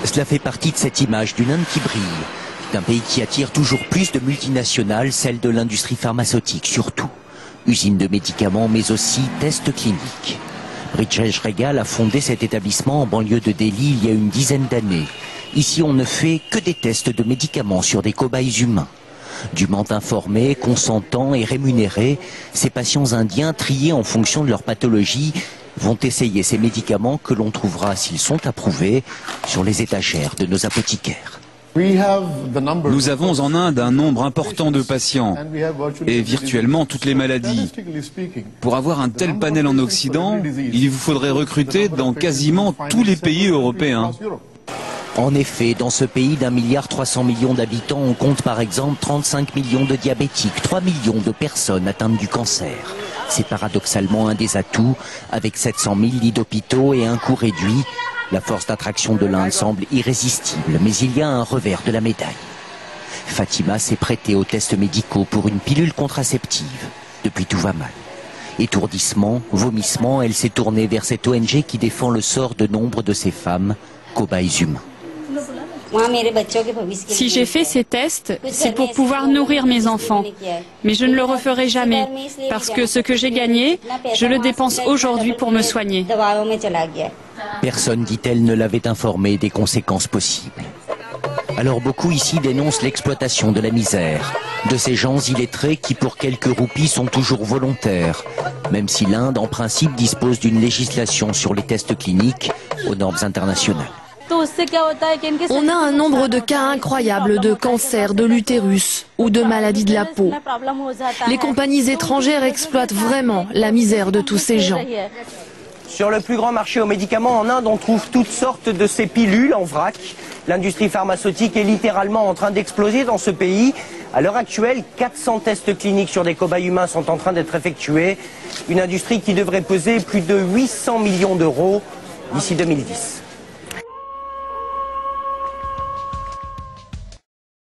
Cela fait partie de cette image d'une Inde qui brille, d'un pays qui attire toujours plus de multinationales, celle de l'industrie pharmaceutique surtout. Usine de médicaments mais aussi tests cliniques. Brijesh Regal a fondé cet établissement en banlieue de Delhi il y a une dizaine d'années. Ici on ne fait que des tests de médicaments sur des cobayes humains. Dûment informés, consentants et rémunérés, ces patients indiens triés en fonction de leur pathologie vont essayer ces médicaments que l'on trouvera, s'ils sont approuvés, sur les étagères de nos apothicaires. Nous avons en Inde un nombre important de patients et virtuellement toutes les maladies. Pour avoir un tel panel en Occident, il vous faudrait recruter dans quasiment tous les pays européens. En effet, dans ce pays d'1,3 milliard d'habitants, on compte par exemple 35 millions de diabétiques, 3 millions de personnes atteintes du cancer. C'est paradoxalement un des atouts. Avec 700 000 lits d'hôpitaux et un coût réduit, la force d'attraction de l'Inde semble irrésistible, mais il y a un revers de la médaille. Fatima s'est prêtée aux tests médicaux pour une pilule contraceptive. Depuis, tout va mal. Étourdissement, vomissement, elle s'est tournée vers cette ONG qui défend le sort de nombre de ces femmes, cobayes humains. Si j'ai fait ces tests, c'est pour pouvoir nourrir mes enfants. Mais je ne le referai jamais, parce que ce que j'ai gagné, je le dépense aujourd'hui pour me soigner. Personne, dit-elle, ne l'avait informé des conséquences possibles. Alors beaucoup ici dénoncent l'exploitation de la misère, de ces gens illettrés qui pour quelques roupies sont toujours volontaires, même si l'Inde en principe dispose d'une législation sur les tests cliniques aux normes internationales. On a un nombre de cas incroyables de cancer de l'utérus ou de maladies de la peau. Les compagnies étrangères exploitent vraiment la misère de tous ces gens. Sur le plus grand marché aux médicaments en Inde, on trouve toutes sortes de ces pilules en vrac. L'industrie pharmaceutique est littéralement en train d'exploser dans ce pays. À l'heure actuelle, 400 tests cliniques sur des cobayes humains sont en train d'être effectués. Une industrie qui devrait peser plus de 800 millions d'euros d'ici 2010.